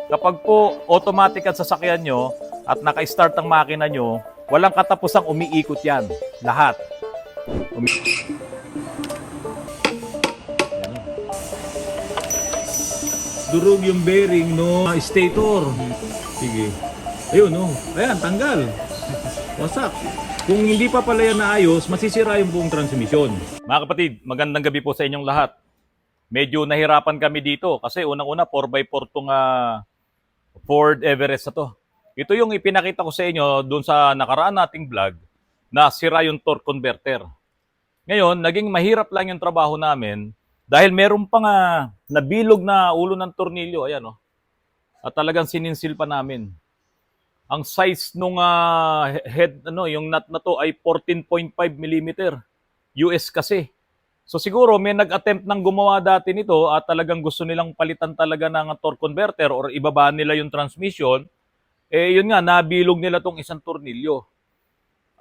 Kapag po automatic ang sasakyan nyo at naka-start ang makina nyo, walang katapusang umiikot yan. Lahat. Durog yung bearing no stator. Sige. Ayun no. Ayan, tanggal. Wasak. Kung hindi pa pala yan naayos, masisira yung buong transmisyon. Mga kapatid, magandang gabi po sa inyong lahat. Medyo nahirapan kami dito kasi unang-una 4x4 tong Ford Everest na to. Ito yung ipinakita ko sa inyo doon sa nakaraan nating vlog na sira yung torque converter. Ngayon, naging mahirap lang yung trabaho namin dahil meron pa nga nabilog na ulo ng tornilyo. Ayan, oh. At talagang sininsil pa namin. Ang size nung head, yung nut na to ay 14.5 mm. US kasi. So siguro may nag-attempt ng gumawa dati nito at talagang gusto nilang palitan talaga ng torque converter or ibaba nila yung transmission. Yun nga, nabilog nila tong isang tornilyo.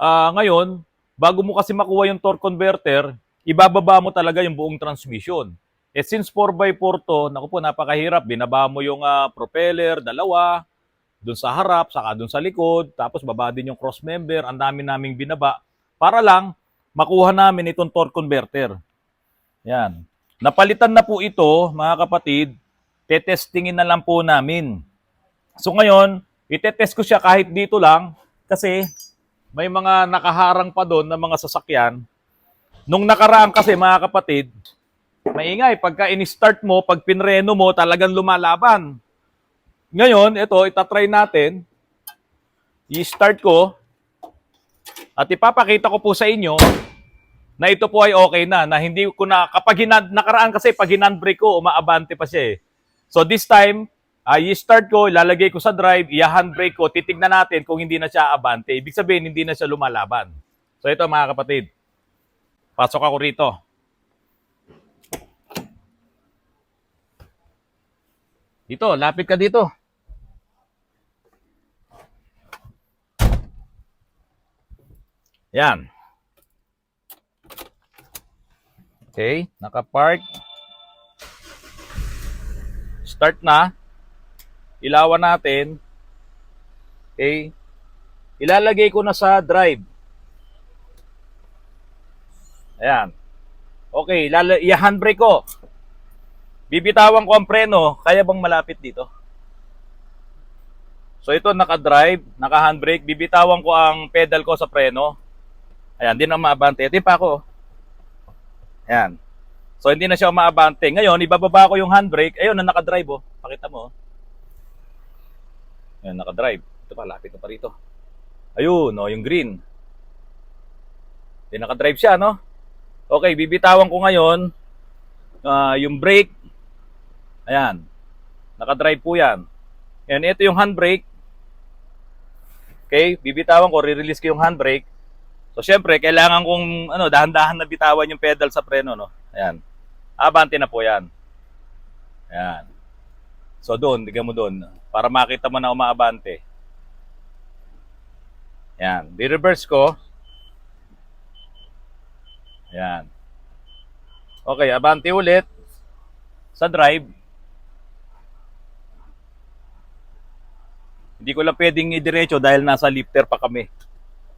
Ngayon, bago mo kasi makuha yung torque converter, ibababa mo talaga yung buong transmission. Since 4x4 to, naku po, napakahirap. Binaba mo yung propeller, dalawa, dun sa harap, saka dun sa likod, tapos baba din yung cross member, ang dami naming binaba, para lang makuha namin itong torque converter. Yan. Napalitan na po ito, mga kapatid, tetestingin na lang po namin. So ngayon, itetest ko siya kahit dito lang, kasi may mga nakaharang pa doon na mga sasakyan. Nung nakaraan kasi, mga kapatid, maingay, pagka in-start mo, pag pinreno mo, talagang lumalaban. Ngayon, ito, itatry natin. I-start ko. At ipapakita ko po sa inyo na ito po ay okay na. Na hindi ko na, kapag nakaraan kasi, pag hinandbrake ko, umaabante pa siya eh. So this time, i-start ko, ilalagay ko sa drive, i-handbrake ko, titignan natin kung hindi na siya abante. Ibig sabihin, hindi na siya lumalaban. So ito mga kapatid. Pasok ako rito. Dito, lapit ka dito. Yan. Okay, naka-park. Start na. Ilawan natin. Okay. Ilalagay ko na sa drive. Ayan. Okay, i-handbrake ko. Bibitawan ko ang preno. Kaya bang malapit dito? So ito naka-drive, naka-handbrake. Bibitawan ko ang pedal ko sa preno. Ayan, hindi na maabante. Ito pa ako. Ayan. So hindi na siya umaabante. Ngayon, ibababa ko yung handbrake. Ayun, na naka-drive oh. Pakita mo. Ayan, naka-drive. Ito pa, lapit na pa rito. Ayun, no, yung green. Hindi naka-drive siya, no? Okay, bibitawan ko ngayon yung brake. Ayan. Naka-drive po yan. Ayan, ito yung handbrake. Okay, bibitawan ko, re-release ko yung handbrake. So, syempre, kailangan kong dahan-dahan na bitawan yung pedal sa preno, no? Ayan. Abante na po yan. Ayan. So, doon, tignan mo doon. Para makita mo na umaabante. Ayan. Di-reverse ko. Ayan. Okay, abante ulit. Sa drive. Hindi ko lang pwedeng i-diretso dahil nasa lifter pa kami.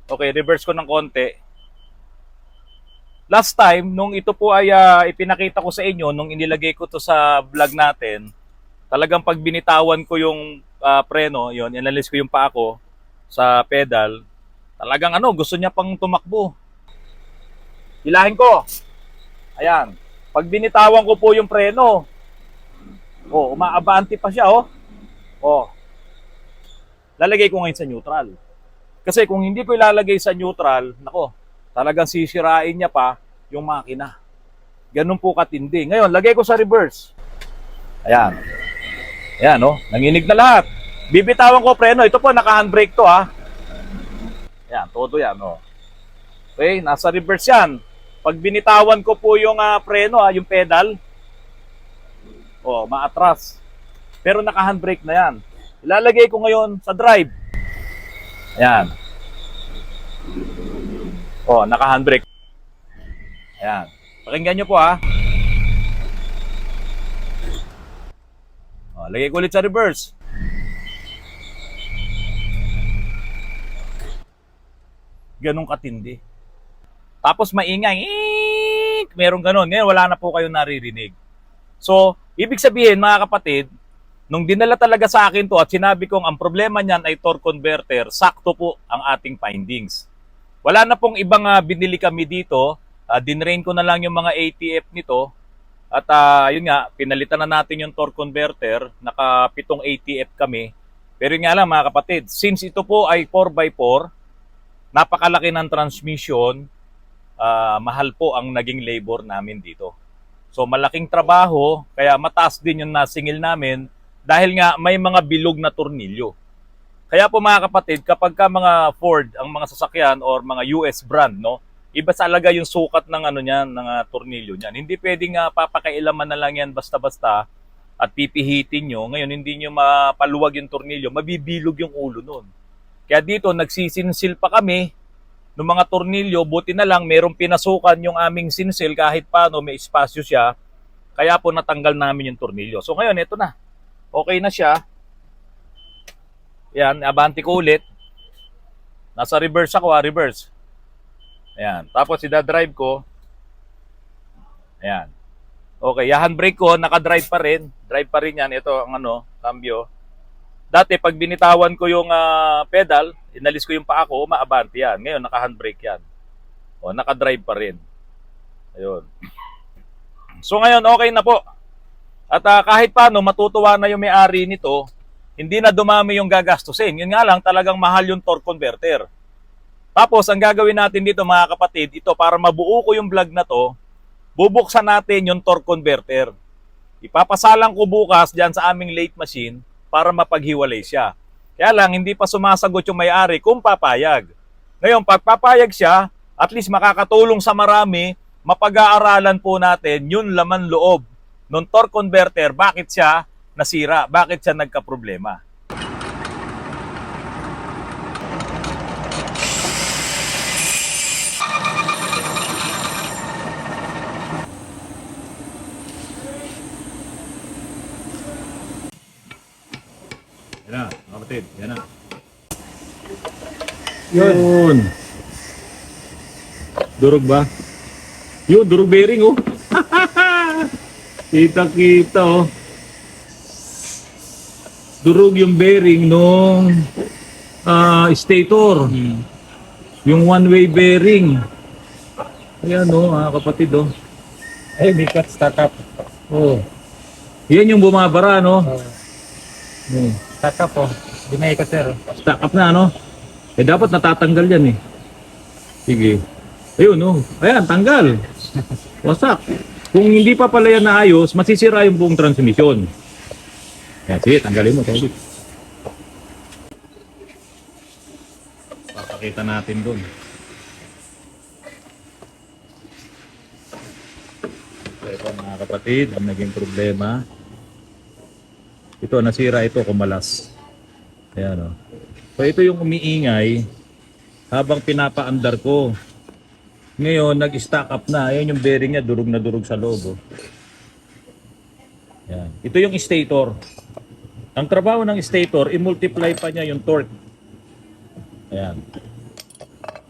Okay, reverse ko ng konti. Last time, nung ito po ay ipinakita ko sa inyo, nung inilagay ko to sa vlog natin, talagang pag binitawan ko yung preno, yun, inalis ko yung paa ko sa pedal, talagang gusto niya pang tumakbo. Hilahin ko. Ayan. Pag binitawan ko po yung preno, umaabante pa siya, lalagay ko ngayon sa neutral. Kasi kung hindi ko ilalagay sa neutral, nako, talagang sisirain niya pa yung makina. Ganun po katindi. Ngayon, lagay ko sa reverse. Ayan. Ayan, nanginig na lahat. Bibitawan ko preno. Ito po, naka-handbrake to, ha. Ayan, todo yan, Okay, nasa reverse yan. Pag binitawan ko po yung preno, yung pedal, maatras. Pero naka-handbrake na yan. Ilalagay ko ngayon sa drive. Ayan. Naka-handbrake. Ayan. Pakinggan nyo po ha. Lagay ko ulit sa reverse. Ganun katindi. Tapos maingay, merong ganun. Ngayon wala na po kayo naririnig. So, ibig sabihin mga kapatid, nung dinala talaga sa akin to at sinabi kong ang problema niyan ay torque converter, sakto po ang ating findings. Wala na pong ibang binili kami dito. Dinrain ko na lang yung mga ATF nito. At yun nga, pinalitan na natin yung torque converter. Naka 7 ATF kami. Pero yun nga lang mga kapatid, since ito po ay 4x4, napakalaki ng transmission, mahal po ang naging labor namin dito. So malaking trabaho, kaya mataas din yung nasingil namin dahil nga may mga bilog na tornilyo. Kaya po mga kapatid, kapag ka mga Ford ang mga sasakyan or mga US brand, no, iba talaga yung sukat ng ano niyan, ng tornilyo niyan. Hindi pwedeng papakailaman na lang yan basta-basta at pipihitin nyo. Ngayon hindi nyo mapaluwag yung tornilyo, mabibilog yung ulo nun. Kaya dito nagsisinsil pa kami ng mga tornilyo, buti na lang merong pinasukan yung aming sinsil kahit paano may espasyo siya. Kaya po natanggal namin yung tornilyo. So ngayon ito na. Okay na siya. Yan, abante ko ulit. Nasa reverse ako, reverse. Ayan. Tapos ida-drive ko. Ayan. Okay, handbrake ko, naka-drive pa rin. Drive pa rin yan. Ito ang cambio. Dati pag binitawan ko yung pedal, inalis ko yung paa ko, maabante yan. Ngayon naka-handbrake yan. O, naka-drive pa rin. Ayun. So ngayon okay na po. At kahit paano matutuwa na yung may-ari nito, hindi na dumami yung gagastusin. Yun nga lang, talagang mahal yung torque converter. Tapos, ang gagawin natin dito mga kapatid, ito para mabuo ko yung vlog na to, bubuksan natin yung torque converter. Ipapasalang ko bukas dyan sa aming lathe machine para mapaghiwalay siya. Kaya lang, hindi pa sumasagot yung may-ari kung papayag. Ngayon, pag papayag siya, at least makakatulong sa marami, mapag-aaralan po natin yung laman loob ng torque converter, bakit siya nasira, bakit siya nagka-problema. Yan na, kapatid. Yan na. Yun. Durog ba? Yun, durog bearing oh. Kita-kita oh. Durog yung bearing nung stator. Yung one-way bearing. Ayan oh, kapatid oh. Ay, bigat stack up. Oh. Yan yung bumabara no. Stack up oh. Di may ikot sir. Stack up na ano? Eh dapat natatanggal yan eh. Sige. Ayun oh. Ayan, tanggal. Wasak. Kung hindi pa pala yan naayos, masisira yung buong transmission. Ayan, sige, tanggalin mo. Tawid. Papakita natin doon. So ito mga kapatid, ang naging problema. Ito, nasira ito, kumalas. Ayan o. So ito yung umiingay habang pinapaandar ko. Ngayon, nag-stack up na. Ayan yung bearing niya, durog na durog sa loob. Oh. Ayan. Ito yung stator. Ang trabaho ng stator, i-multiply pa niya yung torque. Ayan.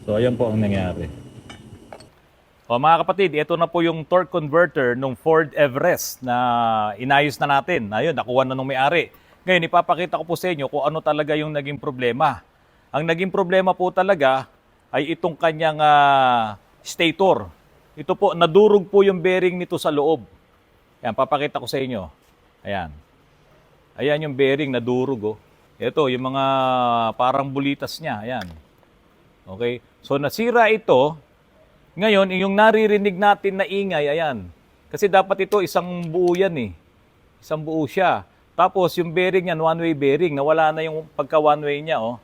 So, ayan po ang nangyari. O mga kapatid, ito na po yung torque converter ng Ford Everest na inayos na natin. Ayun, nakuha na nung may-ari. Ngayon, ipapakita ko po sa inyo kung ano talaga yung naging problema. Ang naging problema po talaga ay itong kanyang stator. Ito po, nadurog po yung bearing nito sa loob. Ayan, papakita ko sa inyo. Ayan. Ayan yung bearing, nadurog. Oh. Ito, yung mga parang bulitas niya. Ayan. Okay? So, nasira ito. Ngayon, yung naririnig natin na ingay, ayan. Kasi dapat ito, isang buo yan eh. Isang buo siya. Tapos, yung bearing yan, one-way bearing. Nawala na yung pagka one-way niya, oh.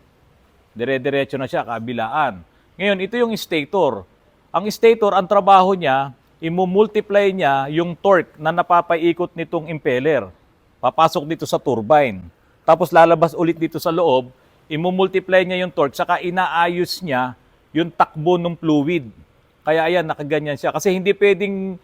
Dire-diretso na siya, kabilaan. Ngayon, ito yung stator. Ang stator, ang trabaho niya, i-multiply niya yung torque na napapaikot nitong impeller. Papasok dito sa turbine. Tapos lalabas ulit dito sa loob, i-multiply niya yung torque, saka inaayos niya yung takbo ng fluid. Kaya ayan, nakaganyan siya. Kasi hindi pwedeng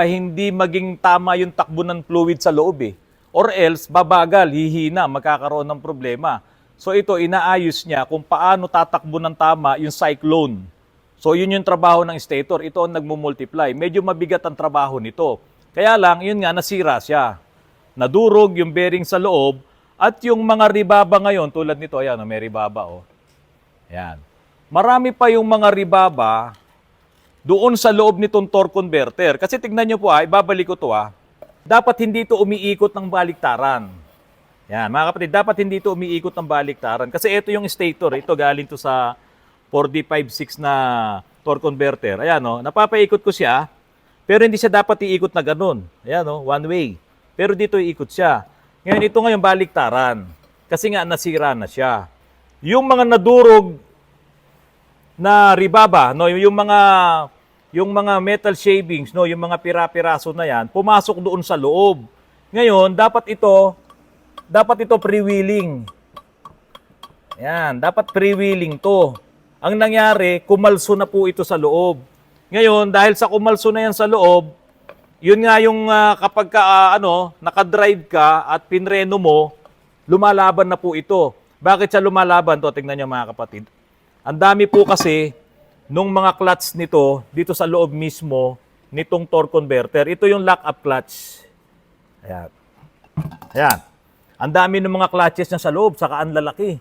hindi maging tama yung takbo ng fluid sa loob eh. Or else, babagal, hihina, magkakaroon ng problema. So ito, inaayos niya kung paano tatakbo ng tama yung cyclone. So yun yung trabaho ng stator. Ito ang nagmumultiply. Medyo mabigat ang trabaho nito. Kaya lang, yun nga, nasira siya. Nadurog yung bearing sa loob at yung mga ribaba ngayon, tulad nito, ayan, may ribaba, oh. Ayan. Marami pa yung mga ribaba doon sa loob nitong torque converter. Kasi tignan nyo po, ibabalik ko to, dapat hindi ito umiikot ng baliktaran. Yan, mga kapatid, dapat hindi ito umiikot ng baliktaran. Kasi ito yung stator, ito galing to sa 4D56 na torque converter. Ayan, napapaikot ko siya, pero hindi siya dapat iikot na ganun. Ayan, one way. Pero dito iikot siya. Ngayon, ito ngayon baliktaran. Kasi nga, nasira na siya. Yung mga nadurog na ribaba, yung mga metal shavings, yung mga pira-piraso na yan, pumasok doon sa loob. Ngayon, dapat ito freewheeling. Yan, dapat freewheeling to. Ang nangyari, kumalso na po ito sa loob. Ngayon, dahil sa kumalso na yan sa loob, yun nga yung kapag nakadrive ka at pinreno mo, lumalaban na po ito. Bakit siya lumalaban to? Tingnan niyo mga kapatid. Ang dami po kasi nung mga clutch nito dito sa loob mismo nitong torque converter. Ito yung lock-up clutch. Ayan. Ayan. Ang dami ng mga clutches niya sa loob, saka ang lalaki.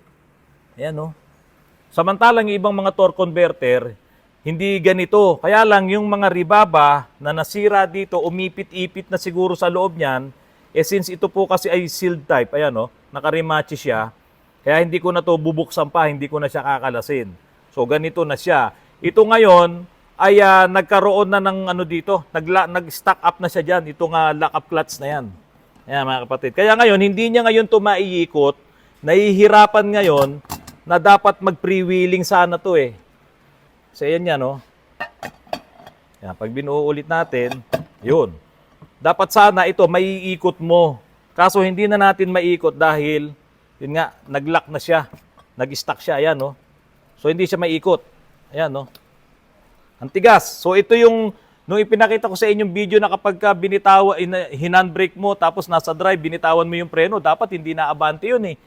Ayan, Samantalang yung ibang mga torque converter, hindi ganito. Kaya lang yung mga ribaba na nasira dito, umipit-ipit na siguro sa loob niyan, since ito po kasi ay sealed type, ayan, nakarimachi siya, kaya hindi ko na to bubuksan pa, hindi ko na siya kakalasin. So ganito na siya. Ito ngayon ay nagkaroon na ng dito, nag-stack up na siya diyan, itong lock-up clutch na yan. Ayan mga kapatid. Kaya ngayon, hindi niya ngayon to maiikot, nahihirapan ngayon na dapat mag-freewheeling sana to So yan yan, Yan, pag binuo ulit natin, yun. Dapat sana ito maiikot mo. Kaso hindi na natin maiikot dahil yun nga, nag-lock na siya. Nag-stuck siya, ayan, So hindi siya maiikot. Ayan, Ang tigas. So ito yung nung ipinakita ko sa inyong video na kapag ka hinandbrake mo tapos nasa drive, binitawan mo yung preno, dapat hindi na abante yun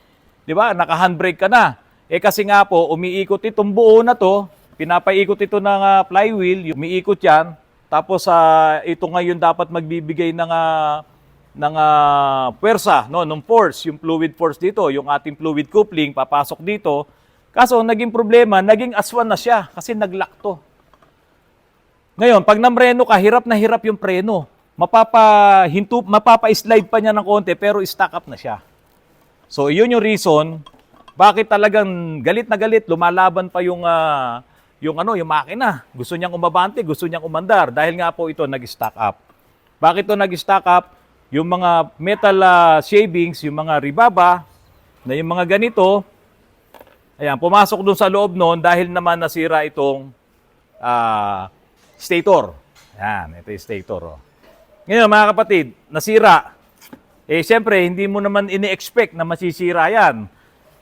'Di ba? Naka-handbrake ka na. Kasi nga po, umiikot itong buo na to, pinapaikot ito ng flywheel, umiikot yan, tapos ito ngayon dapat magbibigay ng puwersa, ng force, yung fluid force dito, yung ating fluid coupling, papasok dito. Kaso, naging problema, naging aswan na siya kasi nag-lock to. Ngayon, pag namreno ka, hirap na hirap yung preno. Mapapa-slide pa niya ng konti, pero stack up na siya. So, yun yung reason bakit talagang galit na galit, lumalaban pa yung makina. Gusto niyang umabante, gusto niyang umandar dahil nga po ito nag-stack up. Bakit ito nag-stack up? Yung mga metal shavings, yung mga ribaba, na yung mga ganito, ayan, pumasok dun sa loob noon dahil naman nasira itong stator. Ayan, ito yung stator. Ngayon mga kapatid, nasira. Siyempre, hindi mo naman ini-expect na masisira yan.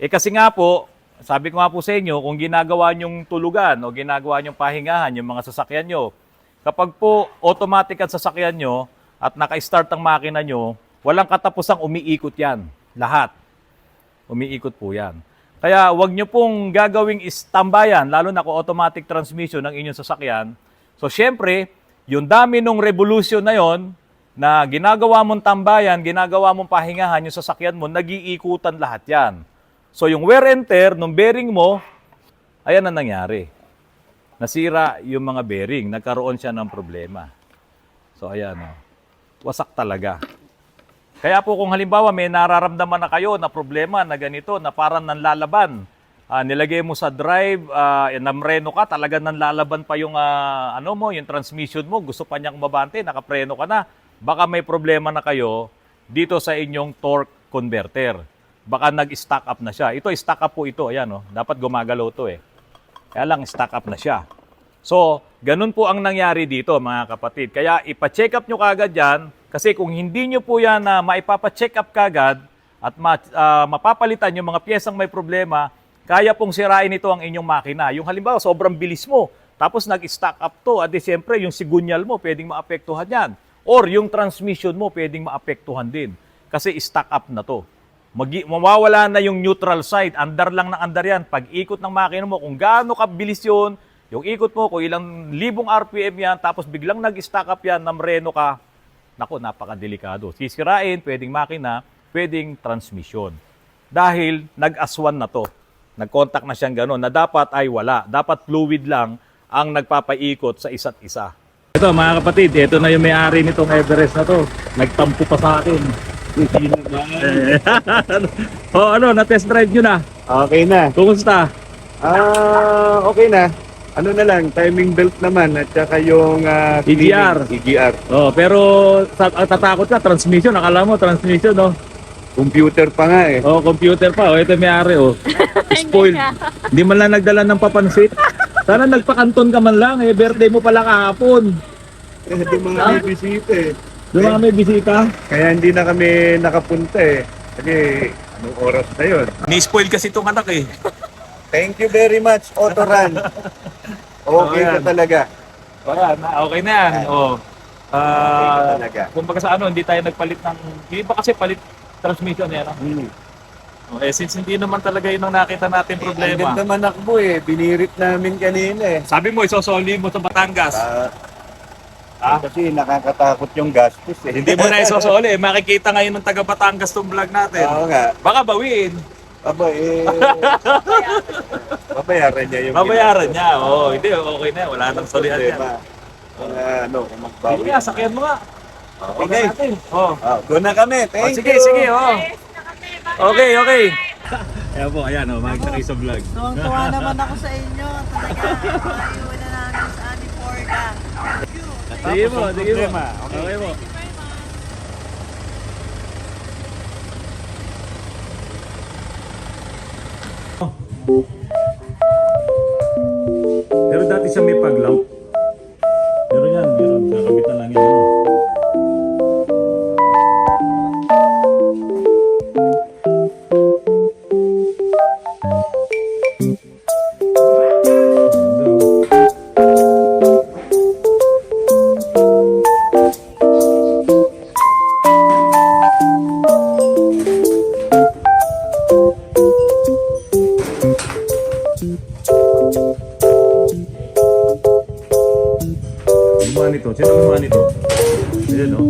Kasi nga po, sabi ko nga po sa inyo, kung ginagawa nyong tulugan o ginagawa nyong pahingahan yung mga sasakyan nyo, kapag po automatic ang sasakyan nyo at naka-start ang makina nyo, walang katapusang umiikot yan. Lahat. Umiikot po yan. Kaya wag nyo pong gagawing istambayan, lalo na kung automatic transmission ng inyong sasakyan. So syempre, yung dami nung revolution na yon, na ginagawa mong tambayan, ginagawa mong pahingahan yung sasakyan mo, nag-iikutan lahat yan. So yung wear and tear ng bearing mo, ayan ang nangyari. Nasira yung mga bearing, nagkaroon siya ng problema. So ayan, wasak talaga. Kaya po kung halimbawa may nararamdaman na kayo na problema na ganito, na parang nanlalaban, nilagay mo sa drive, namreno ka, talagang nanlalaban pa yung, yung transmission mo, gusto pa niyang umabante, nakapreno ka na, baka may problema na kayo dito sa inyong torque converter. Baka nag-stack up na siya. Ito, stack up po ito. Ayan, dapat gumagalaw to Kaya lang, stack up na siya. So, ganun po ang nangyari dito, mga kapatid. Kaya, ipa-check up nyo kagad yan. Kasi kung hindi nyo po yan na maipapa-check up kagad at mapapalitan yung mga piyesang may problema, kaya pong sirain ito ang inyong makina. Yung halimbawa, sobrang bilis mo. Tapos nag-stack up to. At siyempre, yung sigunyal mo, pwedeng maapektuhan yan. Or yung transmission mo, pwedeng maapektuhan din. Kasi stack up na to. mawawala na yung neutral side. Andar lang ng andar yan. Pag ikot ng makina mo, kung gaano kabilis yun, yung ikot mo, kung ilang libong RPM yan, tapos biglang nag-stack up yan, namreno ka, naku, napakadelikado. Sisirain, pwedeng makina, pwedeng transmission. Dahil nag-aswan na to. Nag-contact na siyang gano'n, na dapat ay wala. Dapat fluid lang ang nagpapaikot sa isa't isa. Ito mga kapatid, ito na yung may-ari nitong Everest na to. Nagtampo pa sa akin. Na-test drive nyo na. Okay na. Kumusta? Okay na. Ano na lang, timing belt naman at saka yung EGR. EGR. Pero tatakot ka, transmission. Akala mo, transmission, no? Computer pa nga eh. Computer pa. Ito may-ari, Spoiled. Hindi man lang nagdala ng papansit. Sana nagpakanton ka man lang. Birthday mo pala kahapon. Yung mga may bisita eh. Yung mga may bisita. Kaya hindi na kami nakapunta eh. Kasi anong oras na yun? Ni-spoil kasi itong anak eh. Thank you very much, Autoran. Okay Ayan. ka talaga. Okay na yan. Okay ka talaga. Kumbaga sa hindi tayo nagpalit ng... Hindi pa kasi palit transmission yan. Since hindi naman talaga yun ang nakita natin Ang problema. ganda manakbo eh. Binirit namin kanina eh. Sabi mo, isosoli mo sa Batangas. Kasi nakakatakot yung gastos eh. Hindi mo na isosoli. Makikita ngayon ng taga Batangas tong vlog natin. Oo nga. Baka bawiin. Aba eh. Babayaran niya yung Babayaran niya. Hindi. Okay na. Wala nang solihan yan. Kung kung magbawi. Sige nga, sakyan mo nga. Okay. Natin. Go na kami. Thank Sige, you. sige. Okay. Ayan po, magsakay sa vlog. Tuwang-tuwa naman ako sa inyo. Talaga, maiwan na namin sa Aniporga. Sige po. Okay po. Pero dati siya may paglaw. Meron. Kakabitan lang yan. Gumawa nito. Sino gumawa nito? Ayan o.